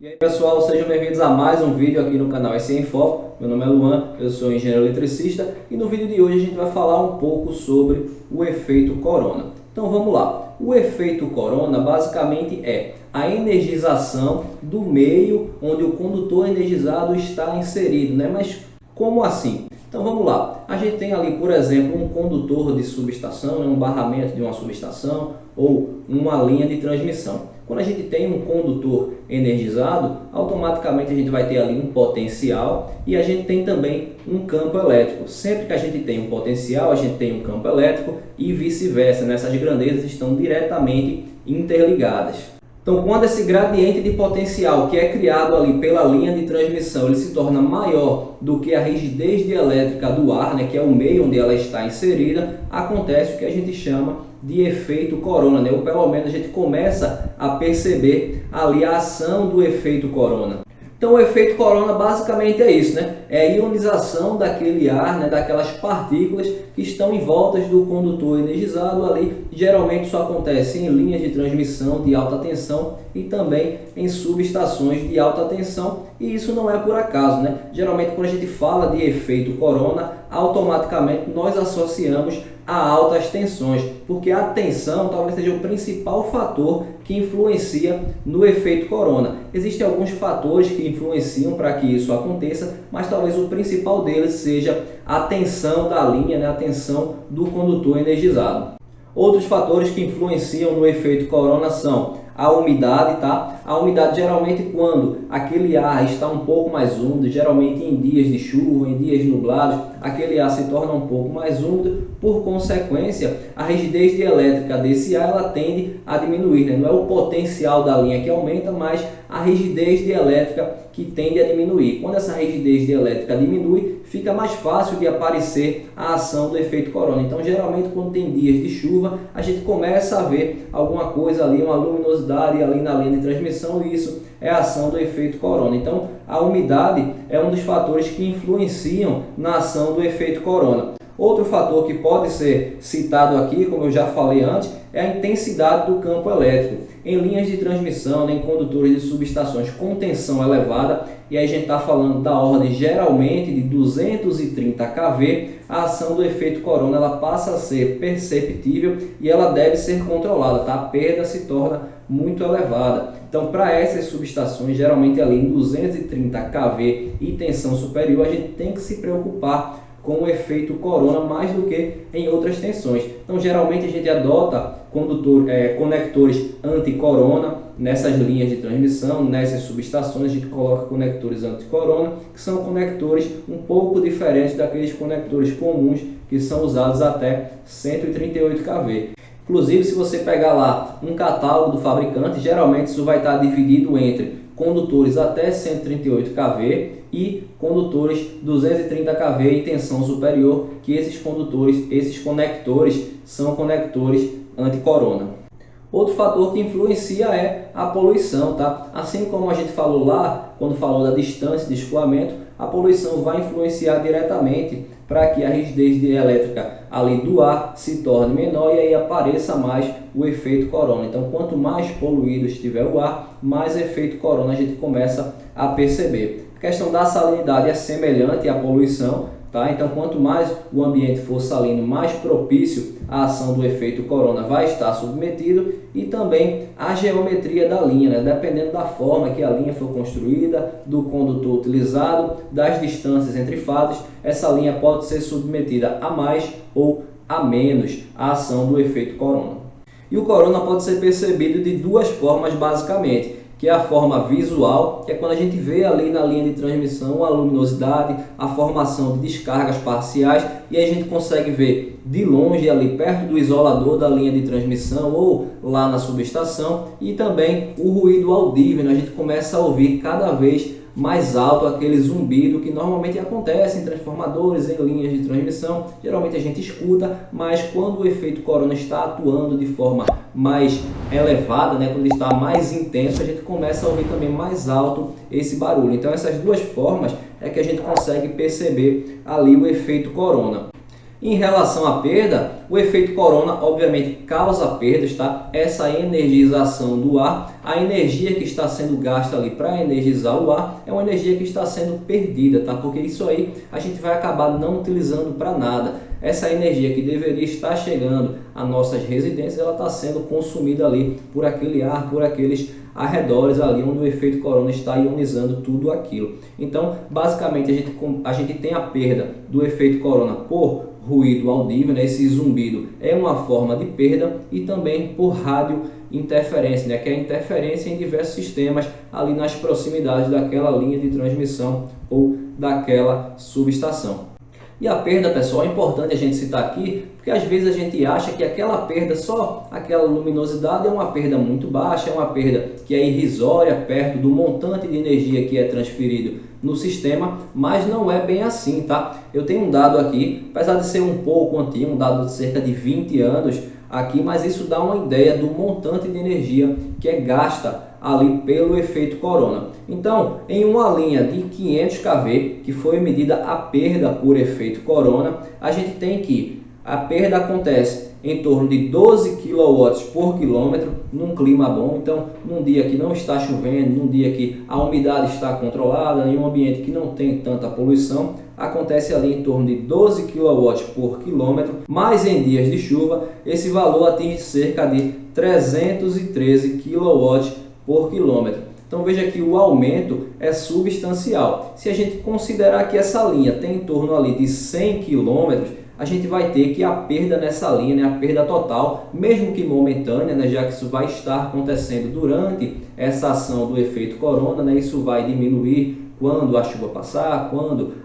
E aí pessoal, sejam bem-vindos a mais um vídeo aqui no canal SC em Foco. Meu nome é Luan, eu sou engenheiro eletricista e no vídeo de hoje a gente vai falar um pouco sobre o efeito corona. Então vamos lá. O efeito corona basicamente é a energização do meio onde o condutor energizado está inserido, né? Mas como assim? Então vamos lá. A gente tem ali, por exemplo, um condutor de subestação, um barramento de uma subestação ou uma linha de transmissão. Quando a gente tem um condutor energizado, automaticamente a gente vai ter ali um potencial e a gente tem também um campo elétrico. Sempre que a gente tem um potencial, a gente tem um campo elétrico e vice-versa. Essas grandezas estão diretamente interligadas. Então, quando esse gradiente de potencial que é criado ali pela linha de transmissão, ele se torna maior do que a rigidez dielétrica do ar, né, que é o meio onde ela está inserida, acontece o que a gente chama de efeito corona, né? Ou pelo menos a gente começa a perceber ali a ação do efeito corona. Então o efeito corona basicamente é isso, né? É a ionização daquele ar, né? Daquelas partículas que estão em volta do condutor energizado ali. Geralmente isso acontece em linhas de transmissão de alta tensão e também em subestações de alta tensão. E isso não é por acaso, né? Geralmente quando a gente fala de efeito corona, automaticamente nós associamos a altas tensões, porque a tensão talvez seja o principal fator que influencia no efeito corona. Existem alguns fatores que influenciam para que isso aconteça, mas talvez o principal deles seja a tensão da linha, né? A tensão do condutor energizado. Outros fatores que influenciam no efeito corona são a umidade, tá? A umidade geralmente quando aquele ar está um pouco mais úmido, geralmente em dias de chuva, em dias nublados, aquele ar se torna um pouco mais úmido, por consequência, a rigidez dielétrica desse ar ela tende a diminuir, né? Não é o potencial da linha que aumenta, mas a rigidez dielétrica que tende a diminuir. Quando essa rigidez dielétrica diminui, fica mais fácil de aparecer a ação do efeito corona. Então, geralmente, quando tem dias de chuva, a gente começa a ver alguma coisa ali, uma luminosidade ali na linha de transmissão, e isso é a ação do efeito corona. Então, a umidade é um dos fatores que influenciam na ação do efeito corona. Outro fator que pode ser citado aqui, como eu já falei antes, é a intensidade do campo elétrico. Em linhas de transmissão, em condutores de subestações com tensão elevada, e aí a gente está falando da ordem geralmente de 230 kV, a ação do efeito corona ela passa a ser perceptível e ela deve ser controlada, tá? A perda se torna muito elevada. Então, para essas subestações, geralmente ali em 230 kV e tensão superior, a gente tem que se preocupar com o efeito corona mais do que em outras tensões. Então, geralmente a gente adota conectores anti-corona nessas linhas de transmissão, nessas subestações a gente coloca conectores anti-corona, que são conectores um pouco diferentes daqueles conectores comuns que são usados até 138 kV. Inclusive, se você pegar lá um catálogo do fabricante, geralmente isso vai estar dividido entre condutores até 138 kV e condutores 230 kV e tensão superior, que esses conectores são conectores anti-corona. Outro fator que influencia é a poluição, tá? Assim como a gente falou lá, quando falou da distância de escoamento, a poluição vai influenciar diretamente para que a rigidez dielétrica ali do ar se torne menor e aí apareça mais o efeito corona. Então, quanto mais poluído estiver o ar, mais efeito corona a gente começa a perceber. A questão da salinidade é semelhante à poluição, tá? Então, quanto mais o ambiente for salino, mais propício à ação do efeito corona vai estar submetido, e também a geometria da linha, né? Dependendo da forma que a linha for construída, do condutor utilizado, das distâncias entre fases, essa linha pode ser submetida a mais ou a menos a ação do efeito corona. E o corona pode ser percebido de duas formas basicamente, que é a forma visual, que é quando a gente vê ali na linha de transmissão a luminosidade, a formação de descargas parciais, e a gente consegue ver de longe ali perto do isolador da linha de transmissão ou lá na subestação, e também o ruído audível, né? A gente começa a ouvir cada vez mais alto aquele zumbido que normalmente acontece em transformadores, em linhas de transmissão. Geralmente a gente escuta, mas quando o efeito corona está atuando de forma mais elevada, né, quando ele está mais intenso, a gente começa a ouvir também mais alto esse barulho. Então essas duas formas é que a gente consegue perceber ali o efeito corona. Em relação à perda, o efeito corona obviamente causa perdas, tá? Essa energização do ar, a energia que está sendo gasta ali para energizar o ar é uma energia que está sendo perdida, tá? Porque isso aí a gente vai acabar não utilizando para nada. Essa energia que deveria estar chegando às nossas residências, ela está sendo consumida ali por aquele ar, por aqueles arredores ali onde o efeito corona está ionizando tudo aquilo. Então, basicamente, a gente tem a perda do efeito corona por ruído audível, né? Esse zumbido é uma forma de perda, e também por radiointerferência, né? Que é a interferência em diversos sistemas ali nas proximidades daquela linha de transmissão ou daquela subestação. E a perda, pessoal, é importante a gente citar aqui, porque às vezes a gente acha que aquela perda, só aquela luminosidade, é uma perda muito baixa, é uma perda que é irrisória, perto do montante de energia que é transferido no sistema, mas não é bem assim, tá? Eu tenho um dado aqui, apesar de ser um pouco antigo, um dado de cerca de 20 anos aqui, mas isso dá uma ideia do montante de energia que é gasta ali pelo efeito corona. Então, em uma linha de 500 kV, que foi medida a perda por efeito corona, a gente tem que a perda acontece em torno de 12 kW por quilômetro num clima bom. Então, num dia que não está chovendo, num dia que a umidade está controlada, em um ambiente que não tem tanta poluição, acontece ali em torno de 12 kW por quilômetro, mas em dias de chuva esse valor atinge cerca de 313 kW por quilômetro. Então veja que o aumento é substancial. Se a gente considerar que essa linha tem em torno ali de 100 km, a gente vai ter que a perda nessa linha, né, a perda total, mesmo que momentânea, né, já que isso vai estar acontecendo durante essa ação do efeito corona, né, isso vai diminuir quando a chuva passar, quando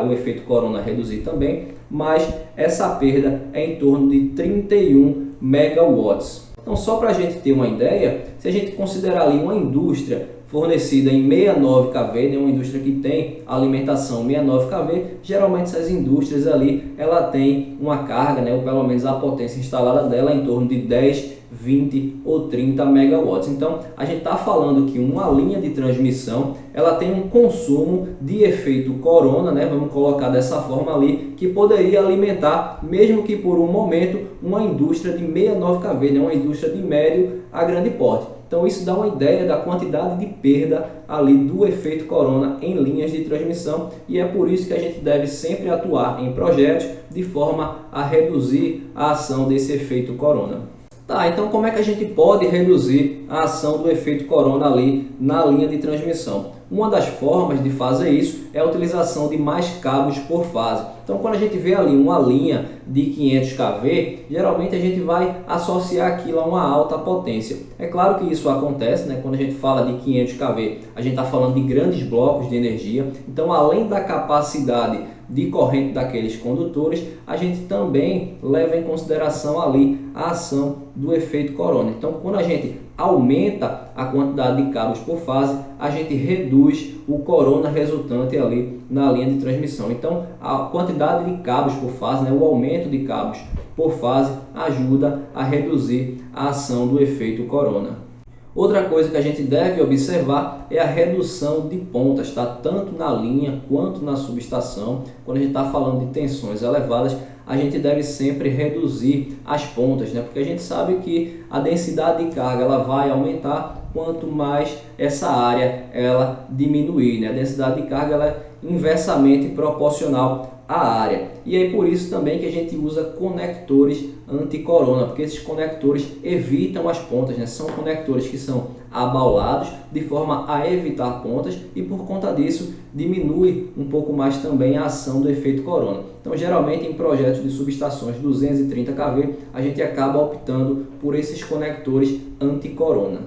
o efeito corona reduzir também, mas essa perda é em torno de 31 megawatts. Então, só para a gente ter uma ideia, se a gente considerar ali uma indústria fornecida em 69 kV, né, uma indústria que tem alimentação 69 kV, geralmente essas indústrias ali, ela tem uma carga, né, ou pelo menos a potência instalada dela em torno de 10, 20 ou 30 megawatts. Então, a gente está falando que uma linha de transmissão, ela tem um consumo de efeito corona, né, vamos colocar dessa forma ali, que poderia alimentar, mesmo que por um momento, uma indústria de 69 kV, né, uma indústria de médio a grande porte. Então isso dá uma ideia da quantidade de perda ali do efeito corona em linhas de transmissão, e é por isso que a gente deve sempre atuar em projetos de forma a reduzir a ação desse efeito corona. Tá, então como é que a gente pode reduzir a ação do efeito corona ali na linha de transmissão? Uma das formas de fazer isso é a utilização de mais cabos por fase. Então, quando a gente vê ali uma linha de 500 kV, geralmente a gente vai associar aquilo a uma alta potência. É claro que isso acontece, né? Quando a gente fala de 500 kV, a gente está falando de grandes blocos de energia. Então, além da capacidade de corrente daqueles condutores, a gente também leva em consideração ali a ação do efeito corona. Então, quando a gente aumenta a quantidade de cabos por fase, a gente reduz o corona resultante ali na linha de transmissão. Então, a quantidade de cabos por fase, né, o aumento de cabos por fase, ajuda a reduzir a ação do efeito corona. Outra coisa que a gente deve observar é a redução de pontas, tá? Tanto na linha quanto na subestação. Quando a gente está falando de tensões elevadas, a gente deve sempre reduzir as pontas, né? Porque a gente sabe que a densidade de carga ela vai aumentar quanto mais essa área ela diminuir, né? A densidade de carga ela é inversamente proporcional à área. E aí por isso também que a gente usa conectores anti-corona, porque esses conectores evitam as pontas, né? São conectores que são abaulados de forma a evitar pontas, e por conta disso diminui um pouco mais também a ação do efeito corona. Então, geralmente em projetos de subestações 230 kV, a gente acaba optando por esses conectores anti-corona.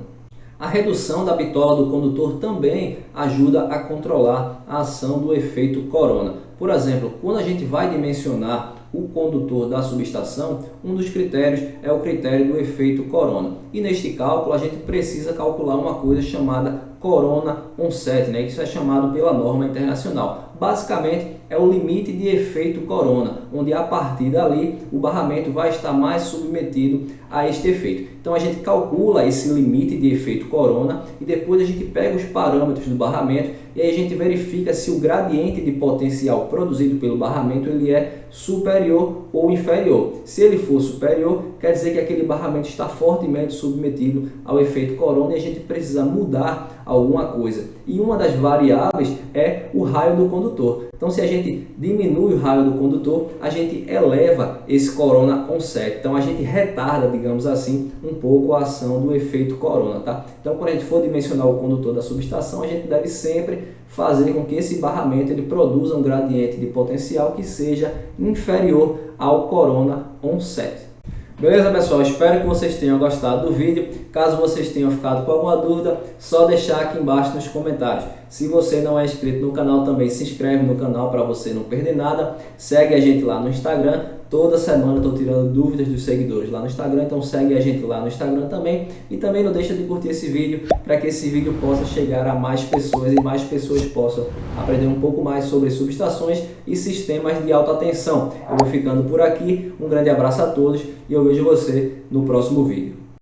A redução da bitola do condutor também ajuda a controlar a ação do efeito corona. Por exemplo, quando a gente vai dimensionar o condutor da subestação, um dos critérios é o critério do efeito corona. E neste cálculo a gente precisa calcular uma coisa chamada Corona 17, né? Isso é chamado pela norma internacional. Basicamente é o limite de efeito Corona, onde a partir dali o barramento vai estar mais submetido a este efeito. Então a gente calcula esse limite de efeito Corona e depois a gente pega os parâmetros do barramento e aí a gente verifica se o gradiente de potencial produzido pelo barramento ele é superior ou inferior. Se ele for superior, quer dizer que aquele barramento está fortemente submetido ao efeito Corona e a gente precisa mudar alguma coisa. E uma das variáveis é o raio do condutor. Então, se a gente diminui o raio do condutor, a gente eleva esse Corona 17. Então, a gente retarda, digamos assim, um pouco a ação do efeito Corona, tá? Então, quando a gente for dimensionar o condutor da subestação, a gente deve sempre fazer com que esse barramento ele produza um gradiente de potencial que seja inferior ao Corona 17. Beleza, pessoal? Espero que vocês tenham gostado do vídeo. Caso vocês tenham ficado com alguma dúvida, só deixar aqui embaixo nos comentários. Se você não é inscrito no canal, também se inscreve no canal para você não perder nada. Segue a gente lá no Instagram. Toda semana eu estou tirando dúvidas dos seguidores lá no Instagram, então segue a gente lá no Instagram também. E também não deixa de curtir esse vídeo para que esse vídeo possa chegar a mais pessoas e mais pessoas possam aprender um pouco mais sobre subestações e sistemas de alta tensão. Eu vou ficando por aqui, um grande abraço a todos e eu vejo você no próximo vídeo.